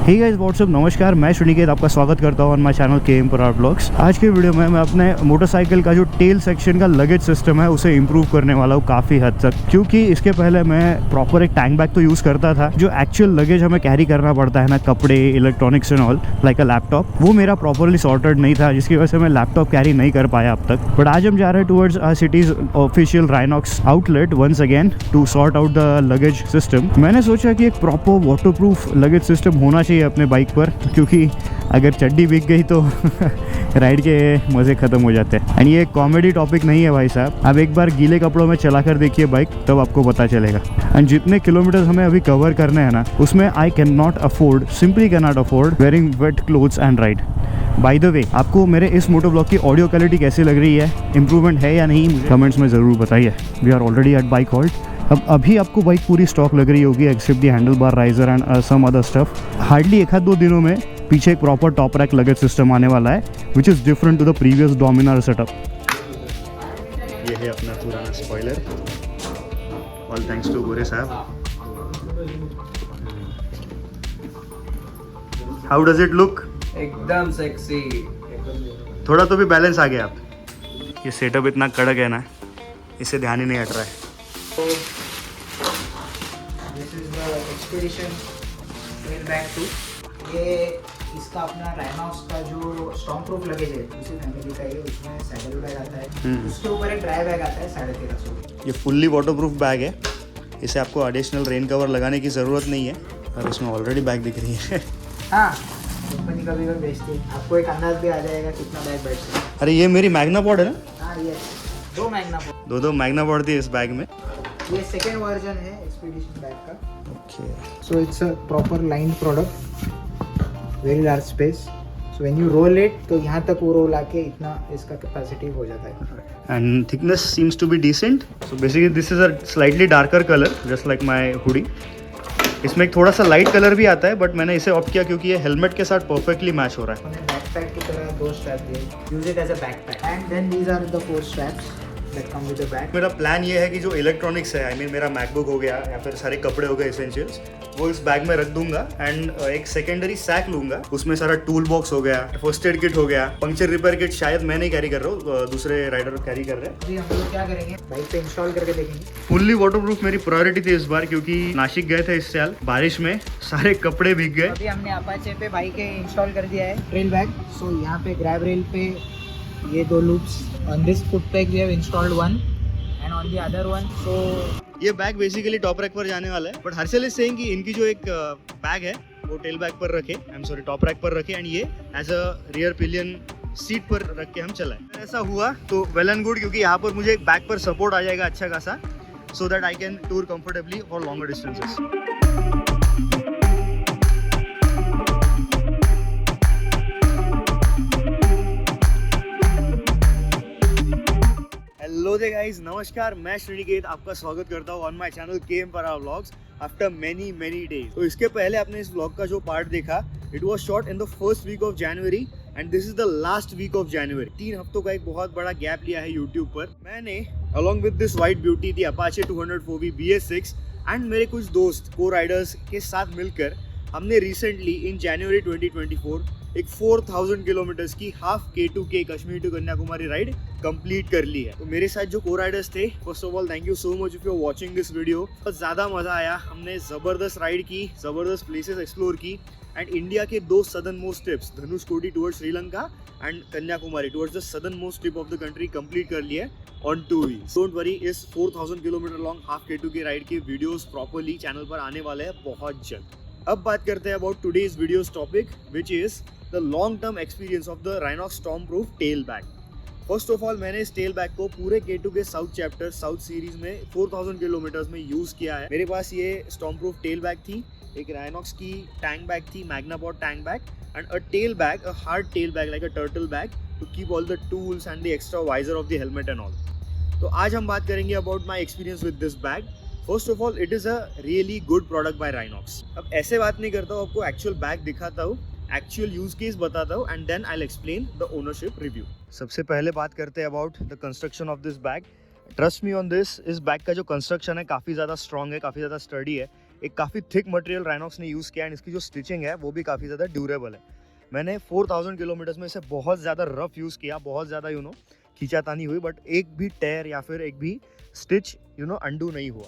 Hey guys what's up, नमस्कार। मैं श्रीनिकेत आपका स्वागत करता हूं on my channel KM Parar blogs. आज के वीडियो में मैं अपने मोटरसाइकिल का जो टेल सेक्शन का लगेज सिस्टम है उसे इंप्रूव करने वाला हूं काफ़ी हद तक, क्योंकि इसके पहले मैं प्रॉपर एक टैंक बैग तो यूज़ करता था। जो एक्चुअल लगेज हमें कैरी करना पड़ता है ना, कपड़े, electronics and all like a laptop, वो मेरा प्रॉपरली सॉर्टेड नहीं था, जिसकी वजह से मैं लैपटॉप कैरी नहीं कर पाया अब तक। बट आज हम जा रहे हैं towards our cities official Rynox outlet once again to sort out the luggage system. मैंने सोचा कि एक प्रॉपर वाटरप्रूफ लगेज सिस्टम होना चाहिए अपने बाइक पर, क्योंकि अगर चड्डी भीग गई तो राइड के मज़े ख़त्म हो जाते हैं। एंड ये कॉमेडी टॉपिक नहीं है भाई साहब, आप एक बार गीले कपड़ों में चला कर देखिए बाइक, तब आपको पता चलेगा। एंड जितने किलोमीटर्स हमें अभी कवर करने हैं ना, उसमें I can not afford, simply can not afford wearing wet clothes and ride. By the way, आपको मेरे इस मोटो ब्लॉग की ऑडियो क्वालिटी कैसी लग रही है, इंप्रूवमेंट है या नहीं, कमेंट्स में ज़रूर बताइए। We are already at bike halt. अब अभी आपको बाइक पूरी स्टॉक लग रही होगी except the handle bar riser and some other stuff. Hardly एक आध दो दिनों में पीछे एक proper top rack luggage system आने वाला है, which is different to the previous Dominar setup. ये है अपना पुराना स्पॉइलर, ऑल थैंक्स टू गोरे साहब। How does it look? एकदम सेक्सी। थोड़ा तो भी बैलेंस आ गया आप। ये सेटअप इतना कड़क है ना, इससे ध्यान ही नहीं हट रहा है। This is the expedition trail bag 2। ये इसका अपना राइनॉक्स का जो स्टॉर्म प्रूफ लगेज है, उसी फैमिली का, ये उसमें सैडल बैग आता है, उसके ऊपर एक ड्राई बैग आता है 1350। ये फुल्ली वाटरप्रूफ बैग है, इसे आपको एडिशनल रेन कवर लगाने की ज़रूरत नहीं है, और इसमें ऑलरेडी बैग दिख रही है। हाँ, कंपनी कभी कभी बेचती है, आपको एक अंदाज भी आ जाएगा कितना बैग बैठता है। अरे ये मेरी मैग्ना पॉड है ना? हाँ, ये दो मैग्ना पॉड, दो मैग्ना पॉड थी इस बैग में। ये सेकेंड वर्जन है एक्सपीडिशन बैग का। Okay, so it's a proper line product, very large space. So when you roll it, तो यहाँ तक वो रोल आके इतना इसका कैपेसिटी हो जाता है। And thickness seems to be decent. So basically this is a slightly darker colour just like my hoodie. इसमें एक थोड़ा सा लाइट कलर भी आता है, बट मैंने इसे ऑप्ट किया क्योंकि ये हेलमेट के साथ परफेक्टली मैच हो रहा है। बैकपैक की तरह दो स्ट्रैप दिए, use it as a backpack, and then these are the 4 straps that come with the bag. मेरा प्लान ये है कि जो इलेक्ट्रॉनिक्स है, आई मीन मेरा मैकबुक हो गया या फिर सारे कपड़े हो गए एसेंशियल्स, वो इस बैग में रख दूंगा। एंड एक सेकेंडरी सैक लूंगा, उसमें सारा टूल बॉक्स हो गया, फर्स्ट एड किट हो गया, पंक्चर रिपेयर किट शायद मैं नहीं कैरी कर रहा हूँ, दूसरे राइडर कैरी कर रहे हैं। अभी हम लोग क्या करेंगे, बाइक पे इंस्टॉल करके देखेंगे। फुल्ली वाटरप्रूफ मेरी प्रायोरिटी थी इस बार, क्योंकि नासिक गए थे इस साल, बारिश में सारे कपड़े भीग गए। अभी हमने अपाचे पे बाइक इंस्टॉल कर दिया है ट्रेल बैग। सो यहाँ पे ग्रैब रेल पे ये 2 loops, on this foot pack we have installed 1 and on the other 1। So ये बैग बेसिकली टॉप रैक पर जाने वाला है, बट हर्षल इज सेइंग कि इनकी जो एक बैग है वो टेल बैग पर रखे, I am sorry top rack पर रखे, एंड ये as a rear pillion seat पर रख के हम चलाएं। ऐसा हुआ तो वेल एंड गुड, क्योंकि यहाँ पर मुझे एक बैग पर सपोर्ट आ जाएगा अच्छा खासा, so that I can tour comfortably for longer distances. Hello there guys, नमस्कार। मैं श्रीनिकेत आपका स्वागत करता हूँ on my channel KM Parar vlogs after many days. तो इसके पहले आपने इस व्लॉग का जो पार्ट देखा, it was shot in the first week of January and this is the last week of January. 3 हफ्तों का एक बहुत बड़ा गैप लिया है यूट्यूब पर। मैंने along with this white beauty the Apache 204V BS6 and मेरे कुछ दोस्त को राइडर्स के साथ मिलकर हमने रिसेंटली इन जनवरी 2024 एक 4000 किलोमीटर्स की half K2K Kashmir to Kanyakumari ride complete कर ली है। तो मेरे साथ जो को राइडर्स थे, first of all thank you so much if you are watching this video. बहुत ज़्यादा मज़ा आया, हमने ज़बरदस्त राइड की, ज़बरदस्त प्लेसेस एक्सप्लोर की, एंड इंडिया के 2 southernmost trips, Dhanushkodi towards Sri Lanka and Kanyakumari towards the southernmost trip of the country complete कर लिए ऑन 2 व्हील्स। डोंट वरी, इस 4000 kilometre long half K2K ride के वीडियोस प्रॉपर्ली चैनल पर आने वाले हैं बहुत जल्द। अब बात करते हैं about today's videos topic, which is the long term experience of the Rhinox storm proof tell bag. First of all, मैंने इस टेल बैग को पूरे K2K south chapter south series में 4000 किलोमीटर्स में यूज़ किया है। मेरे पास ये स्टॉर्म प्रूफ टेल बैग थी, एक राइनॉक्स की टैंक बैग थी, Magna pod tank bag, and a tail bag, a hard tail bag like a turtle bag to keep all the tools and the extra visor of the helmet and all. तो आज हम बात करेंगे about my experience with this bag. First of all, it is a really good product by Rynox. अब ऐसे बात नहीं करता हूँ, आपको एक्चुअल बैग दिखाता हूँ, एक्चुअल यूज केस बताता हूँ, and then I will explain the ownership review. सबसे पहले बात करते हैं about the construction of this bag. Trust me on this, इस बैग का जो कंस्ट्रक्शन है काफ़ी ज़्यादा स्ट्रॉन्ग है, काफ़ी ज़्यादा स्टर्डी है। एक काफ़ी थिक मटेरियल राइनॉक्स ने यूज़ किया एंड इसकी जो स्टिचिंग है वो भी काफ़ी ज़्यादा ड्यूरेबल है। मैंने 4000 किलोमीटर्स में इसे बहुत ज़्यादा रफ यूज़ किया, बहुत ज़्यादा खींचातानी हुई, बट एक भी टेयर या फिर एक भी स्टिच अंडू नहीं हुआ।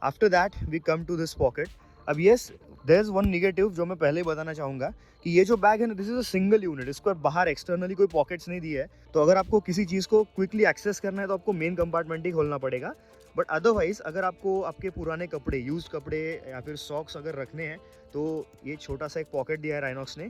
After that we come to this pocket. अब yes, there is one negative जो मैं पहले ही बताना चाहूँगा कि ये जो बैग है ना, this is a single unit, इसको बाहर एक्सटर्नली कोई पॉकेट्स नहीं दी है। तो अगर आपको किसी चीज़ को क्विकली एक्सेस करना है तो आपको मेन कंपार्टमेंट ही खोलना पड़ेगा। बट अदरवाइज अगर आपको आपके पुराने कपड़े, यूज्ड कपड़े या फिर सॉक्स अगर रखने हैं तो ये छोटा सा एक पॉकेट दिया है राइनॉक्स ने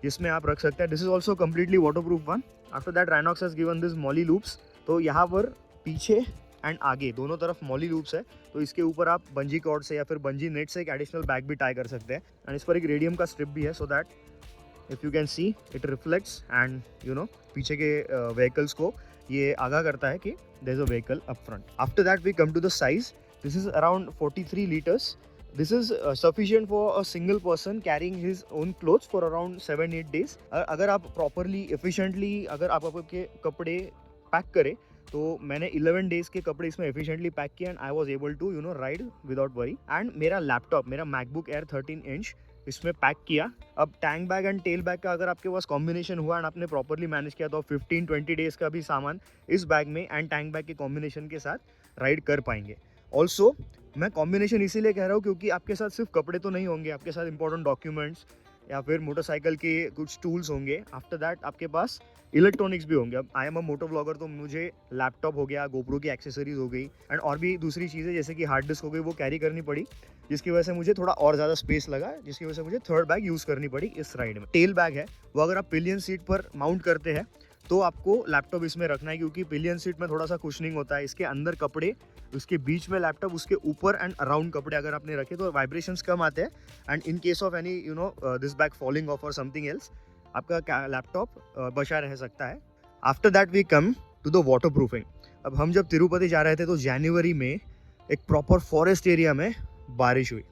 जिसमें आप रख सकते हैं। This is also completely waterproof one. After that Rhinox has given this Molly loops. तो यहाँ पर पीछे एंड आगे दोनों तरफ मॉली लूप्स है, तो इसके ऊपर आप बंजी कॉर्ड से या फिर बंजी नेट से एक एडिशनल बैग भी टाई कर सकते हैं। एंड इस पर एक रेडियम का स्ट्रिप भी है so that if you can see it reflects and पीछे के व्हीकल्स को ये आगाह करता है कि there is a vehicle up front. After that we come to the size. This is around 43 liters. This is sufficient for a single person carrying his own clothes for around 7-8 days. अगर आप properly efficiently अगर आप आपके कपड़े pack करें तो मैंने 11 days के कपड़े इसमें एफिशिएंटली पैक किया and I was able to ride without worry. And मेरा लैपटॉप, मेरा मैकबुक एयर 13 इंच इसमें पैक किया। अब tank bag and tail bag का अगर आपके पास कॉम्बिनेशन हुआ एंड आपने प्रॉपरली मैनेज किया तो 15-20 डेज का भी सामान इस बैग में एंड टैंक बैग के कॉम्बिनेशन के साथ राइड कर पाएंगे। ऑल्सो मैं कॉम्बिनेशन इसीलिए कह रहा हूँ क्योंकि आपके साथ सिर्फ कपड़े तो नहीं होंगे, आपके साथ इंपॉर्टेंट डॉक्यूमेंट्स या फिर मोटरसाइकिल के कुछ टूल्स होंगे। आफ्टर दैट आपके पास इलेक्ट्रॉनिक्स भी होंगे। अब I am a motto vlogger तो मुझे लैपटॉप हो गया, गोप्रो की एक्सेसरीज हो गई एंड और भी दूसरी चीज़ें जैसे कि हार्ड डिस्क हो गई वो कैरी करनी पड़ी, जिसकी वजह से मुझे थोड़ा और ज़्यादा स्पेस लगा, जिसकी वजह से मुझे थर्ड बैग यूज़ करनी पड़ी इस राइड में। टेल बैग है वो अगर आप पिलियन सीट पर माउंट करते हैं तो आपको लैपटॉप इसमें रखना है क्योंकि पिलियन सीट में थोड़ा सा कुशनिंग होता है। इसके अंदर कपड़े, उसके बीच में लैपटॉप, उसके ऊपर एंड अराउंड कपड़े अगर आपने रखे तो वाइब्रेशंस कम आते हैं and in case of any this bag falling off और समथिंग एल्स आपका लैपटॉप बचा रह सकता है। After that we come to the waterproofing. अब हम जब तिरुपति जा रहे थे तो जनवरी में एक प्रॉपर फॉरेस्ट एरिया में बारिश हुई,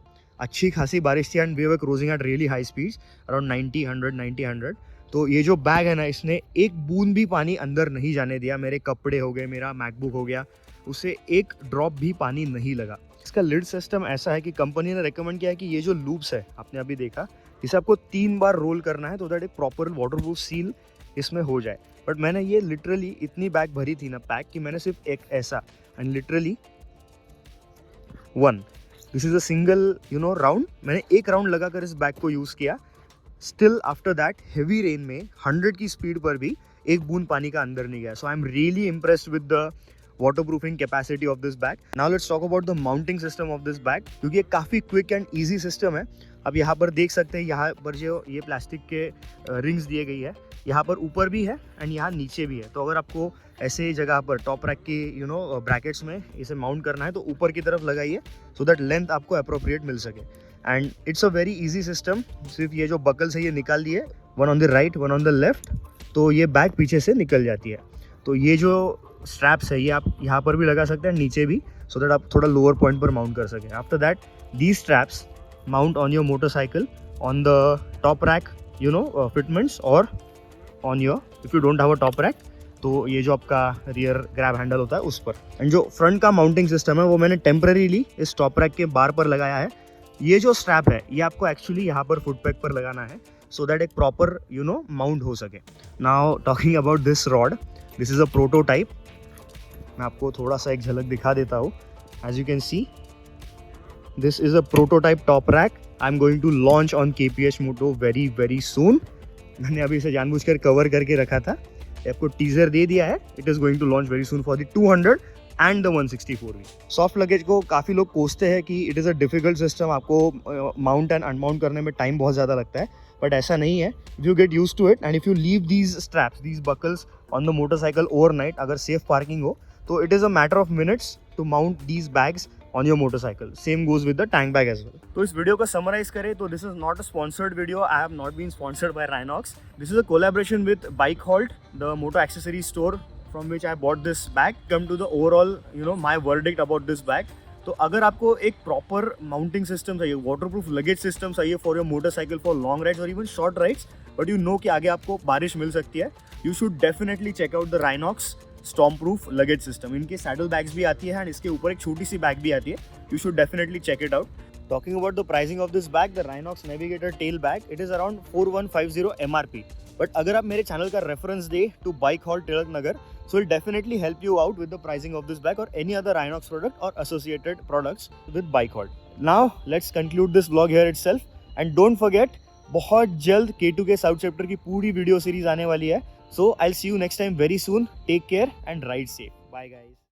अच्छी खासी बारिश थी and we were cruising at really high speeds around 90-100। तो ये जो बैग है ना, इसने एक बूंद भी पानी अंदर नहीं जाने दिया। मेरे कपड़े हो गए, मेरा मैकबुक हो गया, उसे एक ड्रॉप भी पानी नहीं लगा। इसका लिड सिस्टम ऐसा है कि कंपनी ने रेकमेंड किया है कि ये जो लूप्स है आपने अभी देखा, इसे आपको 3 बार रोल करना है तो दैट एक प्रॉपर वाटरप्रूफ सील इसमें हो जाए। बट मैंने ये लिटरली इतनी बैग भरी थी ना पैक कि मैंने सिर्फ एक ऐसा and literally this is a single round, मैंने एक राउंड लगाकर इस बैग को यूज़ किया। Still after that heavy rain में 100 की स्पीड पर भी एक बूंद पानी का अंदर नहीं गया। So I am really impressed with the waterproofing capacity of this bag. Now let's talk about the mounting system of this bag, क्योंकि ये काफ़ी क्विक एंड ईजी सिस्टम है। अब यहाँ पर देख सकते हैं, यहाँ पर जो ये प्लास्टिक के रिंग्स दिए गई है, यहाँ पर ऊपर भी है एंड यहाँ नीचे भी है। तो अगर आपको ऐसे जगह पर टॉप रैक की ब्रैकेट्स में इसे माउंट करना है तो ऊपर की तरफ लगाइए सो दैट लेंथ आपको अप्रोप्रिएट मिल सके। And it's a very easy system. सिर्फ ये जो बकल्स है ये निकाल दिए, one on the right one on the left, तो ये बैग पीछे से निकल जाती है। तो ये जो स्ट्रैप्स है ये आप यहाँ पर भी लगा सकते हैं, नीचे भी, सो दैट आप थोड़ा लोअर पॉइंट पर माउंट कर सकें। After that these straps mount on your motorcycle on the top rack fitments और on your, if you don't have a top rack तो ये जो आपका रियर ग्रैब हैंडल होता है उस पर। एंड जो फ्रंट का माउंटिंग सिस्टम है वो मैंने टेम्परेरीली इस टॉप रैक के बार पर लगाया है। ये जो स्ट्रैप है ये आपको एक्चुअली यहाँ पर फुट पैक पर लगाना है सो दैट एक प्रॉपर माउंट हो सके। Now talking about this rod, this is a prototype. मैं आपको थोड़ा सा एक झलक दिखा देता हूँ। As you can see this is a prototype top rack. I am going to launch on KPH moto very very soon. मैंने अभी इसे जानबूझकर कवर करके रखा था, आपको टीजर दे दिया है। It is going to launch very soon for the 200 and the 164V। Soft luggage को काफ़ी लोग कोसते हैं कि it is a difficult system, आपको माउंट एंड अनमाउंट करने में टाइम बहुत ज़्यादा लगता है, बट ऐसा नहीं है। If you get use to it and if you leave these straps, these buckles on the motorcycle overnight, अगर सेफ पार्किंग हो तो it is a matter of minutes to mount these bags on your motorcycle. Same goes with the tank bag as well. तो इस video को summarise करें तो this is not a sponsored video. I have not been sponsored by Rhinox. This is a collaboration with Bike Halt, the moto accessory store from which I bought this bag. Come to the overall, my verdict about this bag. तो अगर आपको एक proper mounting system चाहिए, waterproof luggage system चाहिए for your motorcycle for long rides और even short rides, but you know कि आगे आपको बारिश मिल सकती है, you should definitely check out the Rhinox storm proof luggage system. इनके सैडल बैग्स भी आती है एंड इसके ऊपर एक छोटी सी बैग भी आती है। You should definitely check it out. Talking about the pricing of this bag, the Rhinox Navigator tail bag, it is around 4150 MRP. But अगर आप मेरे चैनल का रेफरेंस दे टू bike hall Tilak Nagar, so it'll definitely help you out with the pricing of this bag or any other Rhinox product or associated products with Bike Hall. Now let's conclude this vlog here itself and don't forget बहुत जल्द K2 के south chapter की पूरी video series आने वाली है. So I'll see you next time very soon. Take care and ride safe. Bye guys.